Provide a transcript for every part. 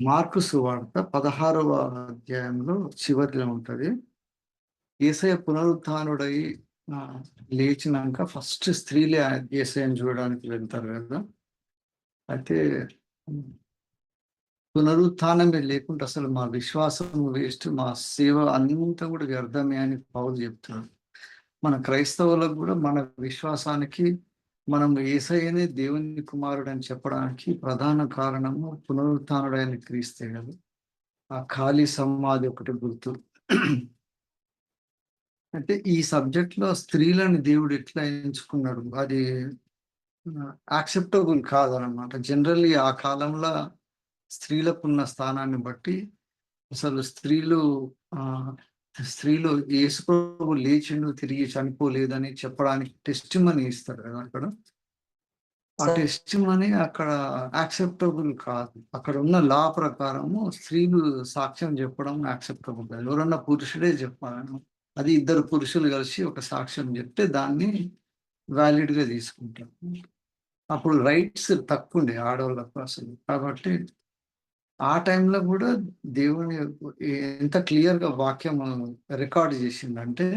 Mark సువార్త 16వ అధ్యాయంలో చివరిలో ఉంటది. యేసయ్య పునరుత్థానుడై లేచినంక ఫస్ట్ స్త్రీలే యేసయ్యని చూడడానికి వెళ్తారు కదా! అయితే పునరుత్థానమే లేకుంటే అసలు మా విశ్వాసం వేస్ట్, మా సేవ అంతా కూడా వ్యర్థమే అని పౌలు చెప్తున్నాడు. మన క్రైస్తవులకు కూడా మన విశ్వాసానికి మనం యేసయ్యనే దేవుని కుమారుడని చెప్పడానికి ప్రధాన కారణము పునరుత్థానుడైన క్రీస్తే కదా! ఆ ఖాళీ సమాధి ఒకటి గుర్తు. అంటే ఈ సబ్జెక్ట్‌లో స్త్రీలని దేవుడు ఎట్లా ఎంచుకున్నాడు? అది యాక్సెప్టబుల్ కాదనమాట. జనరల్లీ ఆ కాలంలో స్త్రీలకున్న స్థానాన్ని బట్టి అసలు ఆహ్, స్త్రీలు యేసుప్రభు లేచిండు, తిరిగి చనిపోలేదని చెప్పడానికి టెస్టిమనీ ఇస్తారు కదా! అక్కడ. ఆ టెస్టిమనీ అక్కడ యాక్సెప్టబుల్ కాదు. అక్కడ ఉన్న లా ప్రకారము స్త్రీలు సాక్ష్యం చెప్పడం యాక్సెప్టబుల్ కాదు. ఎవరన్నా పురుషుడే చెప్పాలి. అది ఇద్దరు పురుషులు కలిసి ఒక సాక్ష్యం చెప్తే దాన్ని వాలిడ్‌గా తీసుకుంటారు. అప్పుడు రైట్స్ తక్కువుండే ఆడోళ్ళకు అసలు. కాబట్టి ఆ టైంలో గూడా దేవుని ఎంత క్లియర్‌గా వాక్యం రికార్డ్ చేసిందంటే,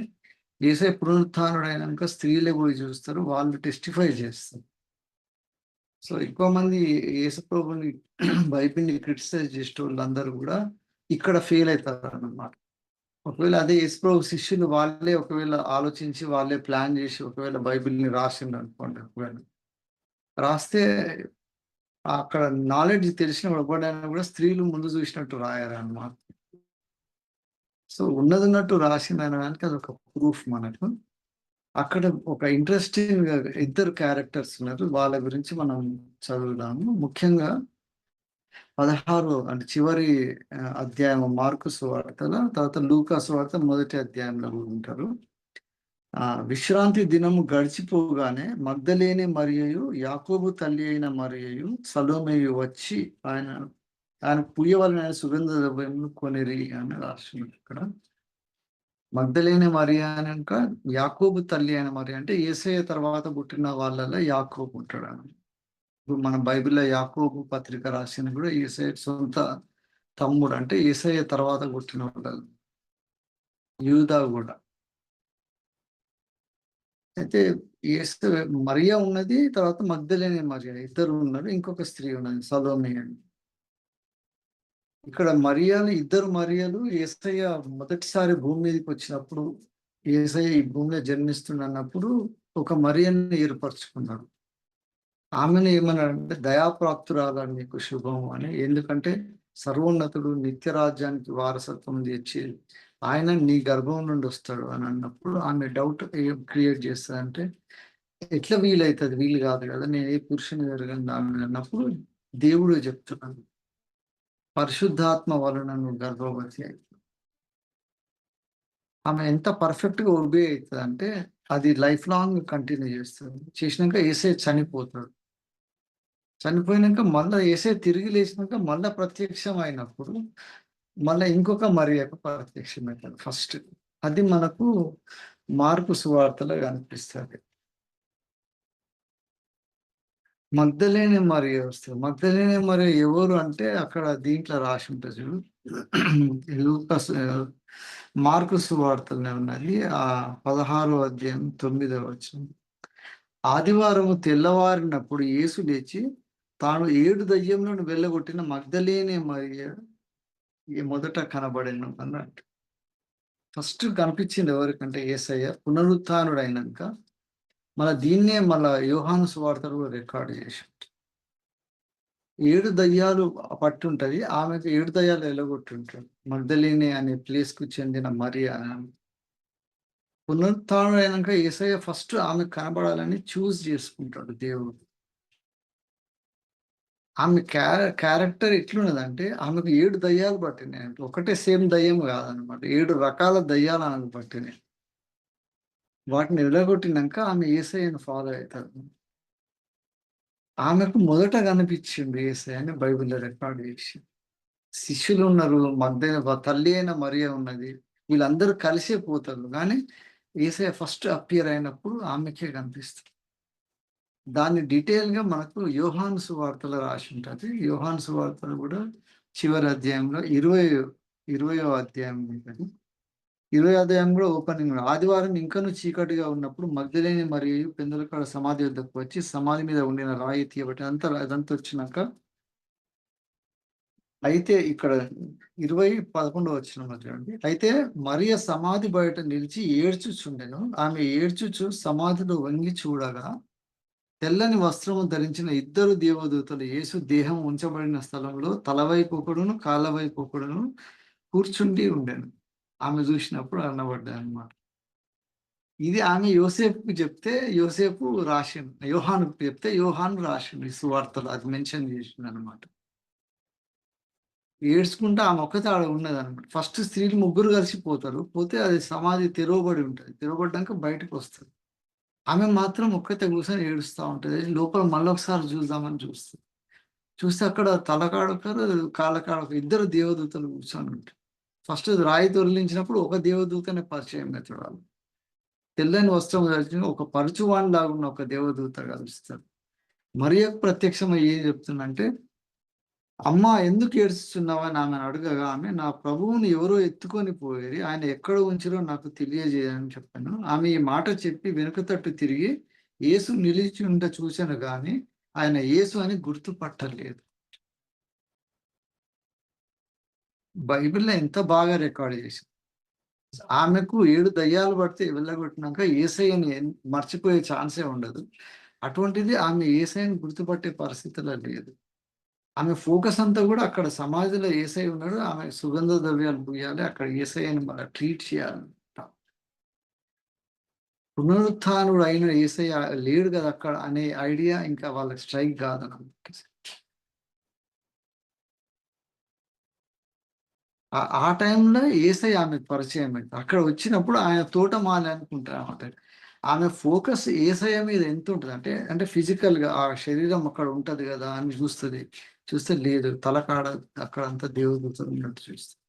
యేసయ్య పునరుత్థానుడైనంక స్త్రీలే పోయి చూస్తారు. వాళ్ళు టెస్టిఫై చేస్తారు. సో, ఎక్కువ మంది యేసుప్రభుని బైబిల్‌ని క్రిటిసైజ్ చేసేటోళ్ళందరూ గూడా ఇక్కడ ఫెయిల్ అయితారన్నమాట. ఒకవేళ అదే యేసుప్రభు శిష్యులు వాళ్ళే ఒకవేళ ఆలోచించి, వాళ్ళే ప్లాన్ జేసి ఒకవేళ బైబిల్‌ని రాసిండ్రనుకోండి ఒకవేళ. రాస్తే అక్కడ నాలెడ్జ్ తెలిసిన ఎవ్వడైనా గూడా స్త్రీలు ముందు జూసినట్టు రాయరనమాట. సో, ఉన్నదున్నట్టు రాసిందనడానికి అదొక ప్రూఫ్ మనకు. అక్కడ ఒక ఇంట్రెస్టింగ్‌గా ఇద్దరు క్యారెక్టర్స్ ఉన్నారు. వాళ్ళ గురించి మనం చదువుదాము. ముఖ్యంగా 16 అంటే చివరి అధ్యాయం మార్కు సువార్తలో, తర్వాత లూకా సువార్త మొదటి అధ్యాయంలో గూడా ఉంటారు. విశ్రాంతి దినము గడిచిపోగానే మగ్దలేనే మరియయు, యాకోబు తల్లి అయిన మరియయు, సలోమియు వచ్చి ఆయనకు పుయ్యవలెనని సుగంధ ద్రవ్యములు కొనిరి అని రాస్తున్నారు ఇక్కడ. మగ్దలేనే మరియ అనంక యాకోబు తల్లి అయిన మరియ అంటే యేసయ్య తర్వాత పుట్టిన వాళ్ళలో యాకోబు ఉంటాడని. ఇప్పుడు మన బైబిల్‌లో యాకోబు పత్రిక రాసింది కూడా యేసయ్య సొంత తమ్ముడు. అంటే యేసయ్య తర్వాత పుట్టినోళ్ళు. యూదా గూడా. అయితే యేసు మరియ ఉన్నది. తర్వాత మగ్దలేనే మరియ ఇద్దరు ఉన్నారు. ఇంకొక స్త్రీ ఉన్నది సలోమి అని. ఇక్కడ మరియలు ఇద్దరు మరియలు యేసయ్య మొదటిసారి భూమి మీదకొచ్చినప్పుడు, యేసయ్య ఈ భూమిలో జన్మిస్తుండన్నప్పుడు ఒక మరియను ఏర్పరచుకున్నాడు. ఆమెను ఏమన్నాడంటే దయాప్రాప్తురాలని నీకు శుభం అని. ఎందుకంటే సర్వోన్నతుడు నిత్య రాజ్యానికి వారసత్వం తెచ్చి ఆయన నీ గర్భం నుండి వస్తాడు అని అన్నప్పుడు ఆమె డౌట్ ఏం క్రియేట్ చేస్తదంటే, ఎట్లా వీలైతది? వీలు కాదు కదా! నేను ఏ పురుషుని ఎరుగను ఆమె అన్నప్పుడు దేవుడు చెప్తున్నాడు. పరిశుద్ధాత్మ వలన నువ్వు గర్భవతి అయితావు. ఆమె ఎంత పర్ఫెక్ట్‌గా ఒబే అయితదంటే అది లైఫ్ లాంగ్ కంటిన్యూ చేస్తది. చేసినంక యేసయ్య చనిపోతాడు. చనిపోయినంక మళ్ళా యేసయ్య తిరిగి లేచినంక మళ్ళా ప్రత్యక్షం అయినప్పుడు, మళ్ళా ఇంకొక మరియకు ప్రత్యక్షమైతాడు ఫస్ట్. అది మనకు మార్కు సువార్తలో కనిపిస్తది. మగ్దలేనే మరియ వస్తది. మగ్దలేనే మరియ ఎవరు అంటే అక్కడ దీంట్లో రాసుంటది చూడు. లూకాసు మార్కు సువార్తలోనే ఉన్నది. 16వ అధ్యాయం 9వ వచనం. ఆదివారము తెల్లవారినప్పుడు యేసు లేచి తాను 7 దయ్యములను వెళ్ళగొట్టిన మగ్దలేనే మరియ మొదట కనబడెను అన్నట్టు. ఫస్ట్ కనిపించింది ఎవరికంటే యేసయ్య పునరుత్థానుడైనంక దీన్నే మళ్ళా యోహాను సువార్తలో కూడా రికార్డ్ చేసిండు. 7 దయ్యాలు పట్టుంటది. ఆమెకు 7 దయ్యాలు ఎల్లగొట్టుంటాడు. మగ్దలేనే అనే ప్లేస్‌కు చెందిన మరియ పునరుత్థానుడైనంక యేసయ్య ఫస్ట్ ఆమెకు కనబడాలని చేసుకుంటాడు దేవుడు. ఆమె క్యారెక్టర్ ఎట్లున్నదంటే ఆమెకు 7 దయ్యాలు పట్టినాయంట. ఒకటే సేమ్ దయ్యం కాదనమాట. 7 రకాల దయ్యాలు ఆమెకు పట్టినాయి. వాటిని ఎల్లగొట్టినంక ఆమె యేసయ్యను ఫాలో అయితది. ఆమెకు మొదట కనిపించిండు యేసయ్య అని బైబిల్‌లో రికార్డ్ చేసింది. శిష్యులున్నారు. తల్లి అయిన మరియ ఉన్నది. వీళ్ళందరూ కలిసే పోతారు. గానీ యేసయ్య ఫస్ట్ అపియర్ అయినప్పుడు ఆమెకే కనిపిస్తది. దాన్ని డీటెయిల్‌గా మనకు యోహాను సువార్తలో రాసుంటది. యోహాను సువార్తలో గూడా చివరి అధ్యాయంలో 20వ అధ్యాయం ఉంటుంది. 20 అధ్యాయం కూడా ఓపెనింగ్. ఆదివారం ఇంకనూ చీకటిగా ఉన్నప్పుడు మగ్దలేని మరియు పెందలకాడ సమాధి వద్దకు వచ్చి సమాధి మీద ఉండిన రాయి తీయబట్టి అదంతా వచ్చినాక, అయితే ఇక్కడ 11 వచనంలో చూడండి. అయితే మరియ సమాధి బయట నిలిచి ఏడ్చుచుండెను. ఆమె ఏడ్చుచు సమాధిలో వంగి చూడగా తెల్లని వస్త్రము ధరించిన ఇద్దరు దేవదూతలు యేసు దేహం ఉంచబడిన స్థలంలో తలవైపు ఒకడును కాళ్ళ వైపు ఒకడును కూర్చుండి ఉండెను. ఆమె చూసినప్పుడు అనబడ్డాయి అన్నమాట. ఇది ఆమె యోసేపుకి చెప్తే యోసేపు రాసిండు, యోహానుకు చెప్తే యోహాను రాసిండు ఈ సువార్తలు, అది మెన్షన్ చేసిండు అనమాట. ఏడ్చుకుంటే ఆమె ఒక్కతే ఆడ ఉన్నదనమాట. ఫస్ట్ స్త్రీలు ముగ్గురు కలిసి పోతారు. పోతే అది సమాధి తెరవబడి ఉంటది. తెరవబడ్డాక బయటకు వస్తది. ఆమె మాత్రం ఒక్కతే కూర్చొని ఏడుస్తా ఉంటది. లోపల మళ్ళొకసారి చూద్దామని చూస్తది. చూస్తే అక్కడ తలకాడ ఒకరు, కాళ్ళ కాడ ఇద్దరు దేవదూతలు కూర్చొని ఉంటారు. ఫస్ట్ రాయి దొర్లించినప్పుడు ఒక దేవదూతనే పరిచయం అవుతాడు వాళ్ళు. తెల్లని వస్త్రం ధరించిన ఒక పరుచువాని లాగున్న ఒక దేవదూత కలుస్తారు. మరియకు ప్రత్యక్షమై ఏం చెప్తుందంటే, అమ్మా ఎందుకు ఏడుస్తున్నావని ఆమెను అడగగా, ఆమె నా ప్రభువుని ఎవరో ఎత్తుకొని పోయేది, ఆయన ఎక్కడ ఉంచిరో నాకు తెలియజేయని చెప్పాను. ఆమె ఈ మాట చెప్పి వెనుక తట్టు తిరిగి యేసు నిలిచి ఉండ చూశాను గాని ఆయన యేసు అని గుర్తుపట్టలేదు. బైబిల్లో ఎంత బాగా రికార్డ్ చేసి, ఆమెకు 7 దయ్యాలు పడితే వెళ్ళగొట్టినాక యేసయ్యని మర్చిపోయే ఛాన్సే ఉండదు. అటువంటిది ఆమె యేసయ్యని గుర్తుపట్టే పరిస్థితిలో లేదు. ఆమె ఫోకస్ అంతా కూడా అక్కడ సమాధిలో యేసయ్య ఉన్నాడు. ఆమె సుగంధ ద్రవ్యాలు పూయాలి. అక్కడ యేసయ్యని ట్రీట్ చేయాలంట. పునరుత్థానుడు అయిన యేసయ్య లేడు కదా అక్కడ అనే ఐడియా ఇంకా వాళ్ళకి స్ట్రైక్ కాదనమాట. ఆ టైంలో యేసయ్య ఆమెకు పరిచయం అయింది. అక్కడ వచ్చినప్పుడు ఆయన తోటమాలి అనుకుంటారు అన్నమాట. ఆమె ఫోకస్ యేసయ్య మీద ఎంత ఉంటది అంటే, ఫిజికల్‌గా ఆ శరీరం అక్కడ ఉంటది కదా అని చూస్తది. చూస్తే లేదు, తలకాడ అక్కడంతా దేవదూతలు ఉన్నట్టు చూస్తది.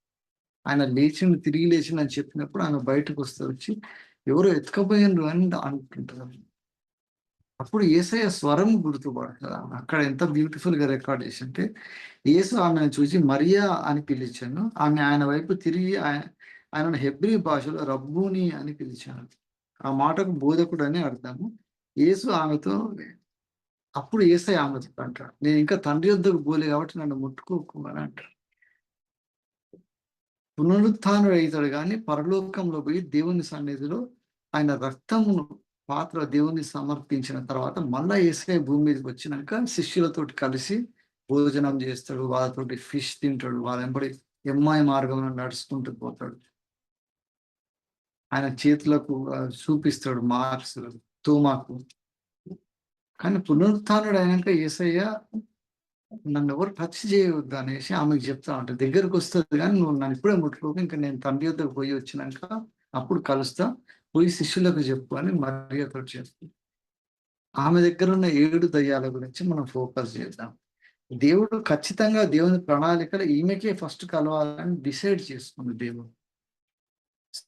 ఆయన లేచిండు, తిరిగి లేచిండు అని చెప్పినప్పుడు ఆమె బయటకొస్తది, వచ్చి ఎవరో ఎత్తుకపోయిండ్రు అని అంటుంటది. అప్పుడు యేసయ్య స్వరం గుర్తుపడతది ఆమె. అక్కడ ఎంత బ్యూటిఫుల్‌గా రికార్డ్ చేసింటే, యేసు ఆమెను చూసి మరియా అని పిలిచాను. ఆమె ఆయన వైపు తిరిగి ఆయనను హెబ్రీ భాషలో రబ్బూని అని పిలిచాను. ఆ మాటకు బోధకుడు అని అర్థము. యేసు ఆమెతో అప్పుడు యేసయ్య ఆమెతో అంటాడు, నేను ఇంకా తండ్రి యొద్దకు పోలే కాబట్టి నన్ను ముట్టుకోకు అని అంటాడు. పునరుత్థానుడు అయితాడు గాని పరలోకంలో పోయి దేవుని సన్నిధిలో ఆయన రక్తమును పాత్ర దేవుని సమర్పించిన తర్వాత మళ్ళా యేసయ్య భూమి మీదకి వచ్చినాక శిష్యులతోటి కలిసి భోజనం చేస్తాడు. వాళ్ళతోటి ఫిష్ తింటాడు. వాళ్ళ వెంబడి ఎమ్మాయి మార్గంలో నడుచుకుంటూ పోతాడు. ఆయన చేతులకు చూపిస్తాడు మార్క్స్ తోమాకు. కానీ పునరుత్థానుడు అయినాక యేసయ్య నన్ను ఎవరు టచ్ చేయవద్దు అనేసి ఆమెకు చెప్తా ఉంటా. దగ్గరకు వస్తుంది కానీ నువ్వు నన్ను ఇప్పుడే ముట్టుకోకు, ఇంకా నేను తండ్రి వద్దకు పోయి వచ్చినాక అప్పుడు కలుస్తా, పోయి శిష్యులకు చెప్పు అని మరియతో చెప్పు. ఆమె దగ్గర ఉన్న 7 దయ్యాల గురించి మనం ఫోకస్ చేద్దాం. దేవుడు ఖచ్చితంగా దేవుని ప్రణాళికలో ఈమెకే ఫస్ట్ కలవాలని డిసైడ్ చేసుకుంది దేవుడు.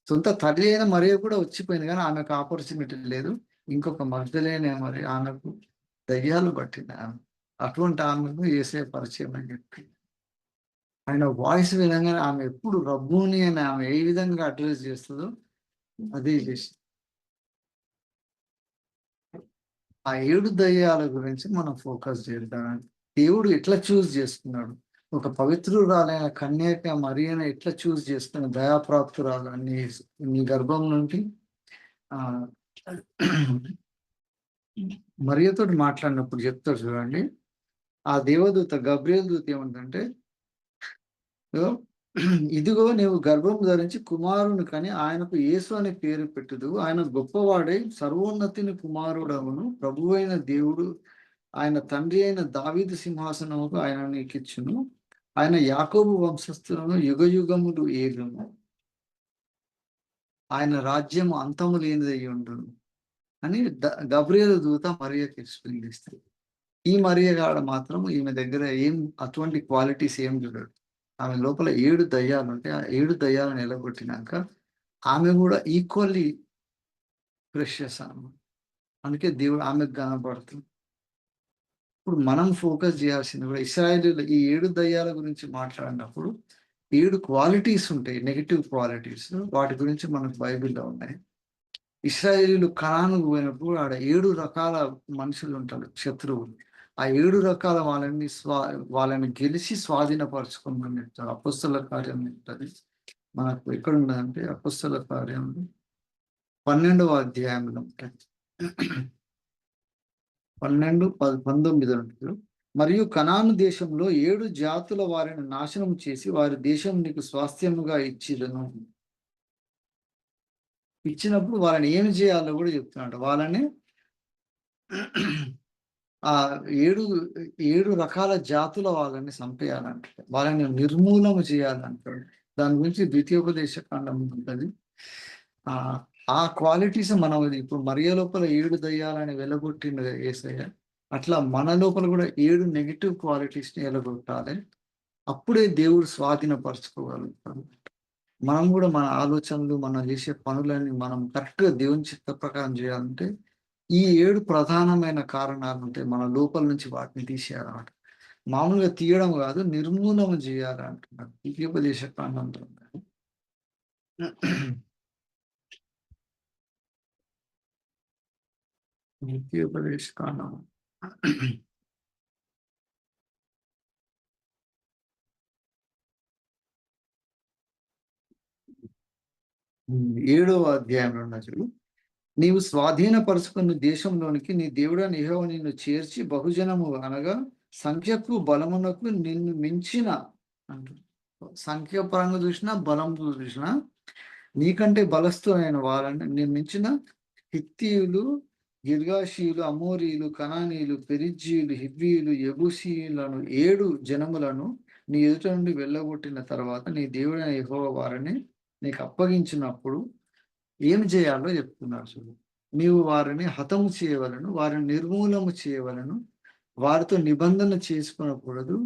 సొంత తల్లి అయిన మరియ కూడా వచ్చిపోయింది కానీ ఆమెకు ఆపర్చునిటీ లేదు. ఇంకొక మగ్దలేనే మరి ఆమెకు దయ్యాలు పట్టింది ఆమె. అటువంటి ఆమెకు యేసయ్య పరిచయం అని చెప్పి, ఆయన వాయిస్ వినంగానే ఆమె ఎప్పుడు రబ్బూని అని ఆమె ఏ విధంగా అడ్రస్ చేస్తుందో అదే చేసి, ఆ 7 దయ్యాల గురించి మనం ఫోకస్ చేద్దాం. దేవుడు ఎట్లా చూస్ చేసుకున్నాడు, ఒక పవిత్రురాలైన కన్యక మరియను ఎట్లా చూస్ చేసుకున్న దయాప్రాప్తురాలు నీ గర్భం నుండి ఆ మరియతోటి మాట్లాడినప్పుడు చెప్తారు చూడండి. ఆ దేవదూత గబ్రియల్ దూత ఏమంటంటే, ఇదిగో నీవు గర్భం ధరించి కుమారుని కని ఆయనకు యేసు అనే పేరు పెట్టుదు. ఆయన గొప్పవాడై సర్వోన్నతిని కుమారుడవును. ప్రభువైన దేవుడు ఆయన తండ్రి అయిన దావీదు సింహాసనముకు ఆయన నీకిచ్చును. ఆయన యాకోబు వంశస్థులను యుగయుగములు ఏలును. ఆయన రాజ్యము అంతము లేనిదై ఉండును అని గబ్రియలు దూత మరియకి ఎక్స్ప్లెయిన్ చేస్తుంది. ఈ మరియ గాడ మాత్రం ఈమె దగ్గర ఏం అటువంటి క్వాలిటీస్ ఏం చూడడు. ఆమె లోపల 7 దయ్యాలు ఉంటాయి. ఆ 7 దయ్యాలను ఎలగొట్టినాక ఆమె కూడా ఈక్వల్లీ ప్రెషియస్ అన్నమాట. అందుకే దేవుడు ఆమెకు కనపడుతుంది. ఇప్పుడు మనం ఫోకస్ చేయాల్సింది కూడా ఇశ్రాయేలీయుల ఈ 7 దయ్యాల గురించి మాట్లాడినప్పుడు 7 క్వాలిటీస్ ఉంటాయి. Negative qualities. వాటి గురించి మనకు బైబిల్‌లో ఉన్నాయి. ఇశ్రాయేలీయులు కనానుకు పోయినప్పుడు ఆడ 7 రకాల మనుషులు ఉంటారు, శత్రువులు. ఆ 7 రకాల వాళ్ళని గెలిచి స్వాధీనపరచుకోమని చెప్తారు. అపోస్తలుల కార్యం చెప్తది. మనకు ఎక్కడున్నదంటే అపోస్తలుల కార్యంలో 12వ అధ్యాయంలో ఉంటది. 12, 19 ఉంటుంది. మరియు కనాను దేశంలో 7 జాతుల వారిని నాశనం చేసి వారి దేశం నీకు స్వాస్థ్యముగా ఇచ్చిదను. ఇచ్చినప్పుడు వాళ్ళని ఏమి చేయాలో కూడా చెప్తున్నాడు. వాళ్ళని ఆ 7 రకాల జాతుల వాళ్ళని చంపేయాలంటాడు. వాళ్ళని నిర్మూలన చేయాలంటాడు. దాని గురించి ద్వితీయోపదేశ కాండం ఉంటుంది. ఆ ఆ క్వాలిటీస్ మనం ఇప్పుడు మరియ లోపల 7 దయ్యాలని వెలగొట్టిండు యేసయ్య. అట్లా మన లోపల కూడా 7 నెగెటివ్ క్వాలిటీస్ ని ఎలగొట్టాలి. అప్పుడే దేవుడు స్వాధీనపరచుకోగలుగుతాడు. మనం కూడా మన ఆలోచనలు, మనం చేసే పనులన్నీ మనం కరెక్ట్‌గా దేవుని చిత్త ప్రకారం చేయాలంటే ఈ 7 ప్రధానమైన కారణాలు ఉంటాయి. మన లోపల నుంచి వాటిని తీసేయాలన్నమాట. మామూలుగా తీయడం కాదు, నిర్మూలన చేయాలి అంటున్నాడు. ద్వితీయోపదేశ కాండంలో. ద్వితీయోపదేశ కాండం 7వ అధ్యాయంలో ఉన్న చూడు. నీవు స్వాధీనపరుచుకున్న దేశంలోనికి నీ దేవుడైన యెహోవా నిన్ను చేర్చి బహుజనము అనగా సంఖ్యకు బలమునకు నిన్ను మించిన అంటుంది. సంఖ్య పరంగా చూసినా బలం చూసినా నీకంటే బలస్తులైన వాళ్ళని నేను మించిన హిత్తీయులు, గిర్గాషీయులు, అమోరీయులు, కనానీయులు, పెరిజ్జీయులు, హివ్వీయులు, యెబూసీయులను 7 జనములను నీ ఎదుట నుండి వెళ్ళగొట్టిన తర్వాత నీ దేవుడైన యెహోవా వారిని నీకు అప్పగించినప్పుడు ఏం చేయాలో చెప్తున్నారు చూడు. నీవు వారిని హతము చేయవలను, వారిని నిర్మూలము చేయవలను, వారితో నిబంధన చేసుకొనకూడదు,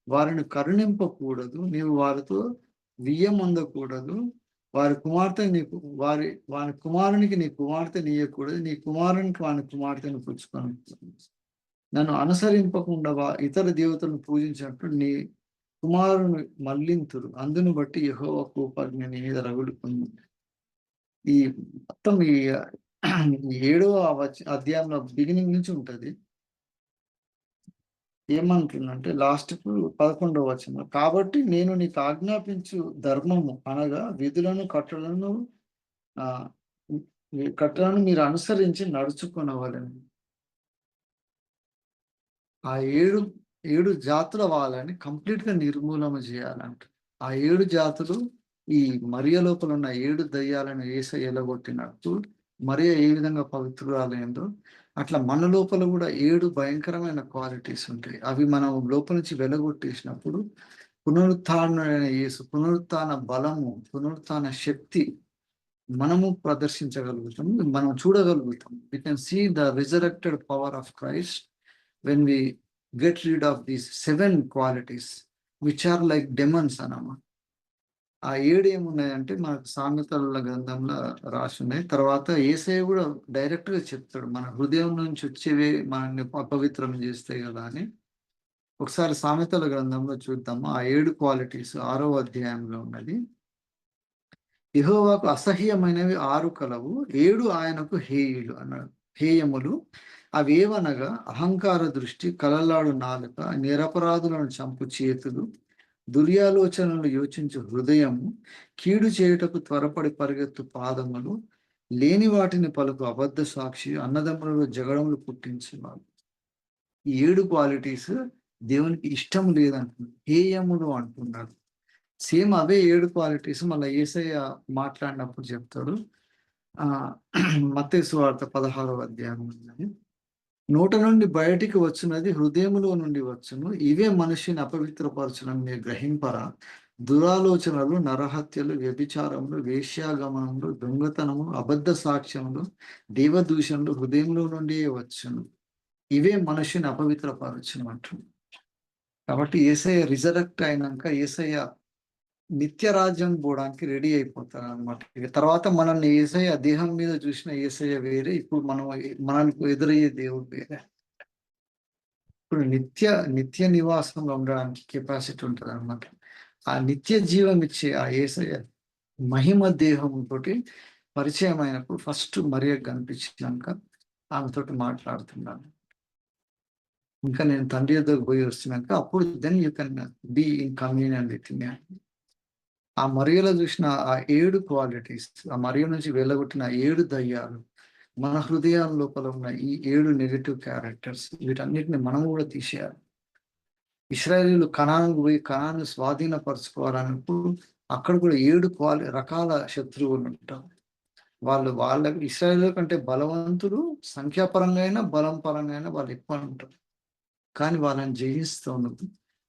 వారిని కరుణింపకూడదు, నీవు వారితో వియ్యమందకూడదు, వారి కుమార్తె నీకు వారి కుమారునికి నీ కుమార్తె నీయకూడదు, నీ కుమారునికి వాని కుమార్తెను పుచ్చుకొనకూడదు. నన్ను అనుసరింపకుండా ఇతర దేవతలను పూజించినట్టు నీ కుమారుని మళ్లింతురు. అందును బట్టి యెహోవా కోపాగ్ని నీ మీద రగులుకుంది. ఈ మొత్తం ఈ 7వ అధ్యాయంలో బిగినింగ్ నుంచి ఉంటది. ఏమంటుందంటే లాస్ట్‌కు 11వ వచనం. కాబట్టి నేను నీకు ఆజ్ఞాపించు ధర్మము అనగా విధులను, ఆహ్, కట్టడలను మీరు అనుసరించి నడుచుకొనవలెను. ఆ 7 జాతుల వాళ్ళని కంప్లీట్‌గా నిర్మూలన చేయాలంట. ఆ 7 జాతులు ఈ మరియ లోపల ఉన్న 7 దయ్యాలను యేసయ్య ఎలగొట్టినట్టు మరియ ఏ విధంగా పవిత్రురాలైందో అట్లా మన లోపల కూడా 7 భయంకరమైన క్వాలిటీస్ ఉంటాయి. అవి మనం లోపల నుంచి వెలగొట్టేసినప్పుడు పునరుత్థానుడైన యేసు పునరుత్థాన బలము, పునరుత్థాన శక్తి మనము ప్రదర్శించగలుగుతాం. మనం చూడగలుగుతాం. We can see the resurrected power of Christ when we get rid of these 7 qualities which are like demons అన్నమాట. ఆ 7 ఏమున్నాయంటే మనకు సామెతల గ్రంథంలో రాసున్నాయి. తర్వాత యేసయ్య కూడా డైరెక్ట్ గా చెప్తాడు. మన హృదయం నుంచి వచ్చేవే మనల్ని అపవిత్రం చేస్తాయి కదా అని. ఒకసారి సామెతల గ్రంథంలో చూద్దాము. ఆ 7 క్వాలిటీస్ 6వ అధ్యాయంలో ఉన్నది. యెహోవాకు అసహ్యమైనవి 6 కలవు, 7 ఆయనకు హేయులు అన్నాడు. హేయములు అవేవనగా అహంకార దృష్టి, కలలాడు నాలుక, నిరపరాధులను చంపు చేతులు, దుర్యాలోచనలు యోచించు హృదయము, కీడు చేయుటకు త్వరపడి పరిగెత్తు పాదములు, లేని వాటిని పలుకు అబద్ధ సాక్షి, అన్నదమ్ములలో జగడములు పుట్టించేవాడు. ఈ 7 క్వాలిటీస్ దేవునికి ఇష్టం లేదంటున్నాడు. హేయములు అంటున్నాడు. సేమ్ అవే 7 క్వాలిటీస్ మళ్ళీ యేసయ్య మాట్లాడినప్పుడు చెప్తాడు. మత్తయి సువార్త 16వ అధ్యాయం ఉన్నది. నోట నుండి బయటికి వచ్చినది హృదయములో నుండి వచ్చును. ఇవే మనిషిని అపవిత్రపరచునని మీరు గ్రహింపరా? దురాలోచనలు, నరహత్యలు, వ్యభిచారములు, వేశ్యాగమనములు, దొంగతనము, అబద్ధ సాక్ష్యములు, దేవదూషణలు హృదయంలో నుండియే వచ్చును. ఇవే మనిషిని అపవిత్రపరచును అంటున్నాడు. కాబట్టి యేసయ్య రిజరెక్ట్ అయినాక యేసయ్య నిత్య రాజ్యం పోవడానికి రెడీ అయిపోతారు అనమాట. తర్వాత మనల్ని యేసయ్య దేహం మీద చూసిన యేసయ్య వేరే, ఇప్పుడు మనల్ని ఎదురయ్యే దేవుడు వేరే. ఇప్పుడు నిత్య నివాసంలో ఉండడానికి కెపాసిటీ ఉంటదనమాట. ఆ నిత్య జీవం ఇచ్చే ఆ యేసయ్య మహిమ దేహంతోటి పరిచయం అయినప్పుడు ఫస్ట్ మరియకు కనిపించినాక ఆమెతోటి మాట్లాడుతున్నాను. ఇంకా నేను తండ్రి యొద్దకు పోయి వస్తున్నాక అప్పుడు then you can be in communion with me. ఆ మరియలో చూసిన ఆ 7 క్వాలిటీస్, ఆ మరియ నుంచి వెళ్ళగొట్టిన 7 దయ్యాలు, మన హృదయాల లోపల ఉన్న ఈ 7 నెగెటివ్ క్యారెక్టర్స్ వీటన్నిటిని మనం కూడా తీసేయాలి. ఇశ్రాయేలీయులు కనానుకు పోయి కనాను స్వాధీనపరచుకోవాలన్నప్పుడు అక్కడ కూడా 7 రకాల శత్రువులు ఉంటారు. వాళ్ళకి ఇశ్రాయేలీయుల కంటే బలవంతులు, సంఖ్యాపరంగా అయినా, బలం పరంగా అయినా వాళ్ళు ఎక్కువ ఉంటారు. కానీ వాళ్ళని జయిస్తోంది.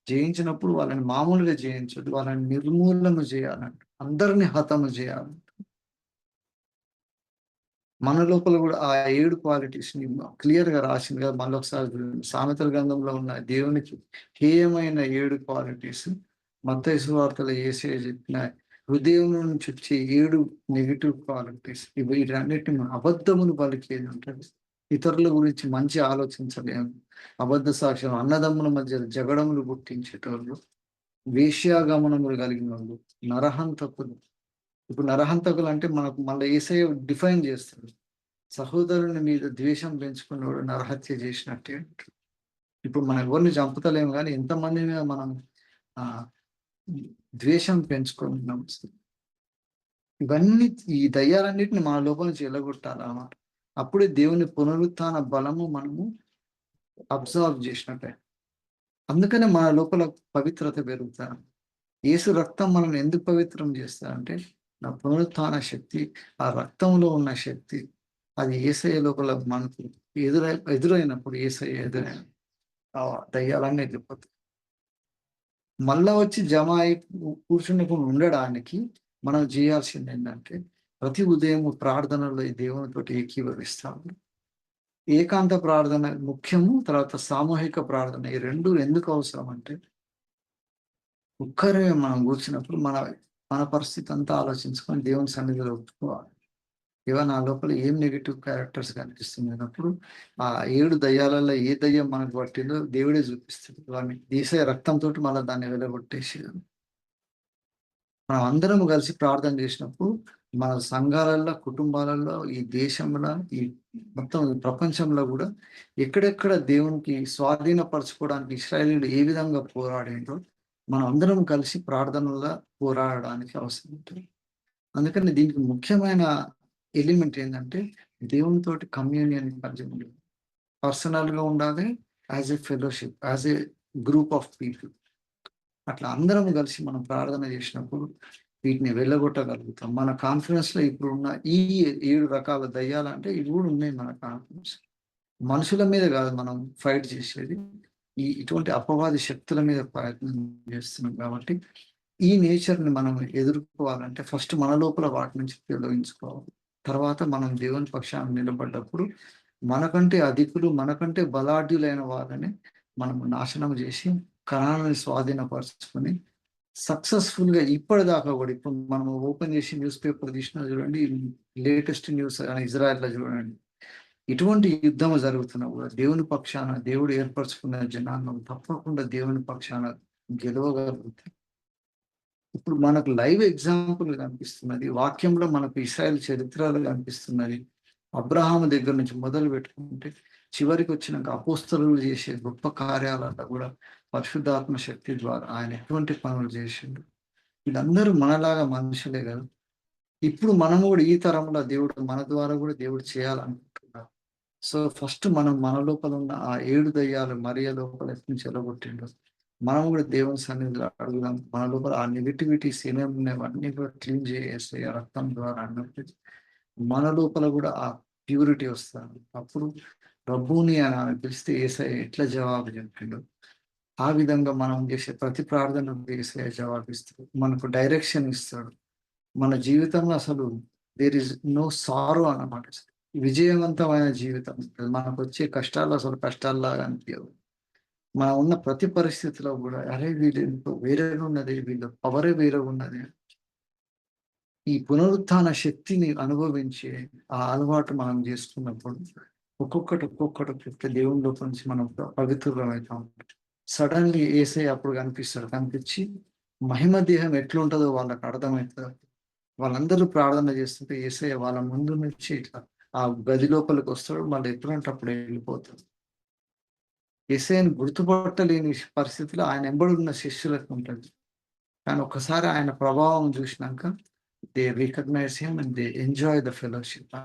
జయించినప్పుడు వాళ్ళని మామూలుగా జయించొద్దు. వాళ్ళని నిర్మూలన చేయాలంట. అందరిని హతము చేయాలి. మన లోపల కూడా ఆ 7 క్వాలిటీస్‌ని క్లియర్‌గా రాసింది కదా! మళ్ళొకసారి చూడండి. సామెతల గ్రంథంలో ఉన్న దేవునికి హేయమైన 7 క్వాలిటీస్, మత్తయి సువార్తలో యేసయ్య చెప్పిన హృదయం నుంచి వచ్చే 7 నెగెటివ్ క్వాలిటీస్ వీటన్నిటిని మనం అబద్ధమును పలికేది ఉంటది. ఇతరుల గురించి మంచి ఆలోచించలేము. అబద్ధ సాక్ష్యం, అన్నదమ్ముల మధ్య జగడములు పుట్టించేటోళ్ళు, వేశ్యాగమనములు కలిగినోళ్ళు, నరహంతకులు. ఇప్పుడు నరహంతకులు అంటే మనకు మళ్ళా యేసయ్య డిఫైన్ చేస్తాడు. సహోదరుని మీద ద్వేషం పెంచుకున్నోడు నరహత్య చేసినట్టే అంటాడు. ఇప్పుడు మనం ఎవరిని చంపుతలేము గానీ ఎంతమంది మీద మనం ఆహ్, ద్వేషం పెంచుకుంటున్నాం. ఇవన్నీ ఈ దయ్యాలన్నిటిని మన లోపల నుంచి ఎల్లగొట్టాలన్నమాట. అప్పుడే దేవుని పునరుత్థాన బలము మనము అబ్జార్బ్ చేసినట్టే. అందుకనే మన లోపల పవిత్రత పెరుగుతాది. యేసు రక్తం మనల్ని ఎందుకు పవిత్రం చేస్తదంటే, నా పునరుత్థాన శక్తి, ఆ రక్తంలో ఉన్న శక్తి, అది యేసయ్య లోపల మనకు ఎదురైనప్పుడు యేసయ్య ఎదురైన ఆ దయ్యాలన్నీ ఎళ్ళిపోతాయి. మళ్ళా వచ్చి జమ అయి కూర్చుండకుండా ఉండడానికి మనం చేయాల్సిందేంటంటే, ప్రతి ఉదయం ప్రార్థనలో ఈ దేవునితోటి ఏకీభవిస్తాము. ఏకాంత ప్రార్థన ముఖ్యము. తర్వాత సామూహిక ప్రార్థన. ఈ 2 ఎందుకు అవసరం అంటే, ఒక్కరే మనం కూర్చున్నప్పుడు మన పరిస్థితి అంతా ఆలోచించుకొని దేవుని సన్నిధిలో ఒప్పుకోవాలి. దేవా నా లోపల ఏం నెగెటివ్ క్యారెక్టర్స్ కనిపిస్తుంది అన్నప్పుడు, ఆ 7 దయ్యాలలో ఏ దయ్యం మనకు పట్టిందో దేవుడే చూపిస్తాడు. వాడిని యేసయ్య రక్తంతోటి మళ్ళా దాన్ని వెలగొట్టేసేయాలి. మనం అందరం కలిసి ప్రార్థన చేసినప్పుడు, మన సంఘాలల్లో, కుటుంబాలలో, ఈ దేశంలో, ఈ మొత్తం ప్రపంచంలో గూడా ఎక్కడెక్కడ దేవునికి స్వాధీనపరచుకోవడానికి ఇశ్రాయేలీయులు ఏ విధంగా పోరాడిండ్రో, మనం అందరం కలిసి ప్రార్థనలో పోరాడడానికి అవసరం ఉంటుంది. అందుకని దీనికి ముఖ్యమైన ఎలిమెంట్ ఏందంటే, దేవునితోటి కమ్యూనియన్ కలిగి ఉండాలి. పర్సనల్‌గా ఉండాలి. As a fellowship, as a group of people. అట్లా అందరం కలిసి మనం ప్రార్థన చేసినప్పుడు వీటిని వెళ్ళగొట్టగలుగుతాం. మన కాన్ఫిడెన్స్‌లో ఇప్పుడున్న ఈ 7 రకాల దయ్యాలంటే ఇవి కూడా ఉన్నాయి మన కాన్ఫిడెన్స్. మనుషుల మీద కాదు మనం ఫైట్ చేసేది. ఇటువంటి అపవాది శక్తుల మీద ప్రయత్నం చేస్తున్నాం కాబట్టి, ఈ నేచర్‌ని మనం ఎదుర్కోవాలంటే ఫస్ట్ మన లోపల వాటి నుంచి తొలగించుకోవాలి. తర్వాత మనం దేవుని పక్షాన నిలబడ్డప్పుడు మనకంటే అధికులు, మనకంటే బలాఢ్యులైన వాళ్ళని మనం నాశనం చేసి కణాలను స్వాధీనపరుచుకొని సక్సెస్‌ఫుల్‌గా ఇప్పటిదాకా కూడా ఇప్పుడు మనం ఓపెన్ చేసి న్యూస్ పేపర్ తీసినా చూడండి, లేటెస్ట్ న్యూస్ ఇజ్రాయెల్‌లో చూడండి. ఇటువంటి యుద్ధం జరుగుతున్నా కూడా దేవుని పక్షాన దేవుడు ఏర్పరచుకున్న జనాంగం తప్పకుండా దేవుని పక్షాన గెలవగలుగుతారు. ఇప్పుడు మనకు లైవ్ ఎగ్జాంపుల్ కనిపిస్తున్నది. వాక్యంలో మనకు ఇశ్రాయేల్ చరిత్రలో కనిపిస్తున్నది. అబ్రహాము దగ్గర నుంచి మొదలు పెట్టుకుంటే చివరికి వచ్చినాక అపోస్తలులు చేసే గొప్ప కార్యాలలో కూడా పరిశుద్ధాత్మ శక్తి ద్వారా ఆయన ఎటువంటి పనులు చేసిండు. వీళ్ళందరూ మనలాగా మనుషులే కదా! ఇప్పుడు మనము కూడా ఈ తరంలో దేవుడు మన ద్వారా కూడా దేవుడు చేయాలనుకుంటున్నారు. సో, ఫస్ట్ మనం మన లోపల ఉన్న ఆ 7 దయ్యాలు మరియ లోపల ఎట్ల నుంచి ఎల్లగొట్టిండో, మనం కూడా దేవుని సన్నిధిలో అడుగుదాం. మన లోపల ఆ నెగటివిటీస్ ఏమేమి ఉన్నాయో అవన్నీ కూడా క్లీన్ చేసేసి ఆ రక్తం ద్వారా అన్నట్టు మన లోపల కూడా ఆ ప్యూరిటీ వస్తది. అప్పుడు రబ్బూని అని ఆమె పిలిస్తే యేసయ్య ఎట్లా జవాబు చెప్పిండో, ఆ విధంగా మనం చేసే ప్రతి ప్రార్థనకు యేసయ్య జవాబిస్తాడు. మనకు డైరెక్షన్ ఇస్తాడు. మన జీవితంలో అసలు దేర్ ఇస్ నో సారో అన్నమాట. విజయవంతమైన జీవితం. మనకొచ్చే కష్టాలు అసలు కష్టాల్లాగా అనిపియవు. మనం ఉన్న ప్రతి పరిస్థితిలో గూడా అరే! వీళ్ళెంతో వేరేగా ఉన్నది. వీళ్ళ పవరే వేరేగున్నది. ఈ పునరుత్థాన శక్తిని అనుభవించే ఆ అలవాటు మనం జేసుకున్నప్పుడు ఒక్కొక్కటి దేవుని లోపల నుంచి మనం పవిత్రులం అవుతాం. సడన్‌లీ యేసయ్య అప్పుడు కనిపిస్తాడు. కనిపించి మహిమ దేహం ఎట్లుంటదో వాళ్ళకి అర్థమైతది. వాళ్ళందరూ ప్రార్థన చేస్తుంటే యేసయ్య వాళ్ళ ముందు నుంచి ఇట్లా ఆ గది లోపలికొస్తాడు. మళ్ళీ ఎప్పుడంటే అప్పుడు వెళ్ళిపోతాడు. యేసయ్యని గుర్తుపట్టలేని పరిస్థితిలో ఆయన ఎంబడున్న శిష్యులకు ఉంటది. కానీ ఒక్కసారి ఆయన ప్రభావం చూసినాక they recognize him and they enjoy the fellowship.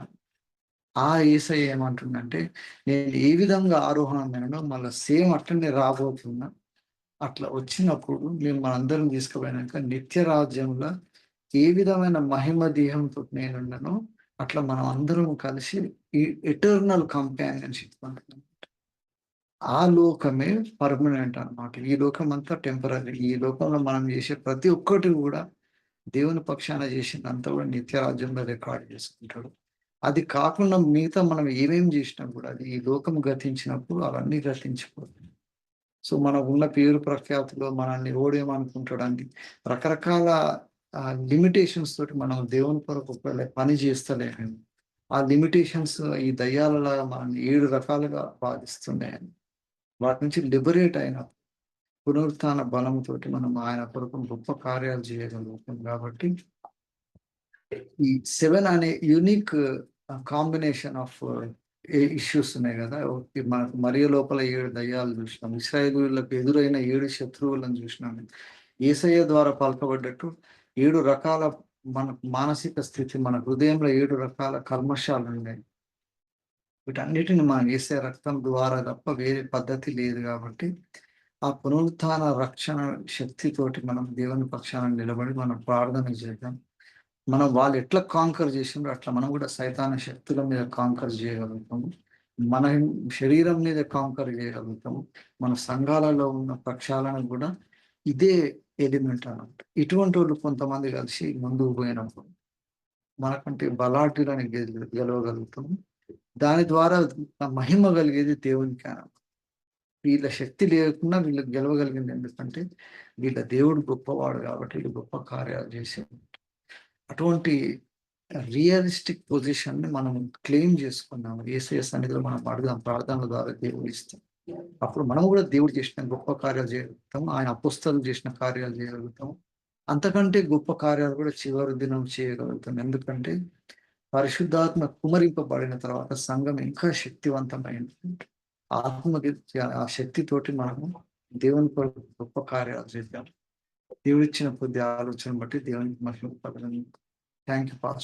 ఆ యేసయ్య ఏమంటుండంటే, నేను ఏ విధంగా ఆరోహణమైనానో మళ్ళా సేమ్ అట్లనే రాబోతున్నా. అట్లా వచ్చినప్పుడు నేను మనందరం తీసుకుపోయినాక నిత్య రాజ్యంలో ఏ విధమైన మహిమ దేహంతో నేనున్నానో, అట్లా మనం అందరం కలిసి ఈ ఎటర్నల్ కంపానియన్‌షిప్ అంటున్నాం. ఆ లోకమే పర్మనెంట్ అన్నమాట. ఈ లోకం అంతా టెంపరరీ. ఈ లోకంలో మనం చేసే ప్రతి ఒక్కటి కూడా దేవుని పక్షాన చేసిందంతా కూడా నిత్య రాజ్యంలో రికార్డ్ చేసుకుంటాడు. అది కాకుండా మిగతా మనం ఏమేం చేసినా కూడా అది ఈ లోకం గతించినప్పుడు అవన్నీ గతించిపోతాయి. సో, మనకున్న పేరు ప్రఖ్యాతులు మనల్ని ఎవడేమనుకుంటాడని రకరకాల లిమిటేషన్స్ తోటి మనం దేవుని కొరకు ఒకవేళ పని చేస్తలేమేమో. ఆ లిమిటేషన్స్ ఈ దయ్యాలలాగా మనల్ని 7 రకాలుగా బాధిస్తున్నాయని. వాటి నుంచి లిబరేట్ అయిన పునరుత్థాన బలంతోటి మనం ఆయన కొరకు గొప్ప కార్యాలు చేయగలుగుతాం కాబట్టి ఈ 7 అనే యూనిక్ కాంబినేషన్ ఆఫ్ ఇష్యూస్ ఉన్నాయి గదా! ఒకటి మనకు మరియ లోపల 7 దయ్యాలు జూసినాం. ఇశ్రాయేలీయులకు ఎదురైన 7 శత్రువులను జూసినాం. యేసయ్య ద్వారా పలకబడ్డట్టు 7 రకాల మన మానసిక స్థితి, మన హృదయంలో 7 రకాల కల్మషాలున్నాయి. వీటన్నిటిని మనం యేసయ్య రక్తం ద్వారా తప్ప వేరే పద్ధతి లేదు గాబట్టి, ఆ పునరుత్థాన రక్షణ శక్తితోటి మనం దేవుని పక్షాన నిలబడి మనం ప్రార్థన చేద్దాం. వాళ్ళు ఎట్లా కాంకర్ చేసిండ్రో అట్లా మనం కూడా సైతాను శక్తుల మీద కాంకర్ చేయగలుగుతాము. మన శరీరం మీద కాంకర్ చేయగలుగుతాము. మన సంఘాలలో ఉన్న పక్షాలను కూడా ఇదే ఎలిమెంట్ అన్నమాట. ఇటువంటోళ్ళు కొంతమంది కలిసి ముందుకు పోయినప్పుడు మనకంటే బలాఢ్యులని గెలవగలుగుతాము. దాని ద్వారా మహిమ కలిగేది దేవునికి అన్నమాట. వీళ్ళ శక్తి లేకుండా వీళ్ళకి గెలవగలిగింది ఎందుకంటే వీళ్ళ దేవుడు గొప్పవాడు కాబట్టి వీళ్ళు గొప్ప కార్యాలు చేశారు. అటువంటి రియలిస్టిక్ పొజిషన్‌ని మనం క్లెయిమ్ చేసుకున్నాము. యేసయ్య సన్నిధిలో మనం అడుగుదాం. ప్రార్థనల ద్వారా దేవుడు ఇస్తాడు. అప్పుడు మనం కూడా దేవుడు చేసిన గొప్ప కార్యాలు చేయగలుగుతాము. ఆయన అపోస్తలులు చేసిన కార్యాలు చేయగలుగుతాము. అంతకంటే గొప్ప కార్యాలు కూడా చివరి దినం చేయగలుగుతాం. ఎందుకంటే పరిశుద్ధాత్మ కుమ్మరింపబడిన తర్వాత సంఘం ఇంకా శక్తివంతమైంది. ఆ శక్తితోటి మనము దేవుని కొరకు గొప్ప కార్యాలు చేద్దాం. దేవుడిచ్చిన కొద్ది ఆలోచన బట్టి దేవునికి మహిమ కలుగును. Thank you pastor.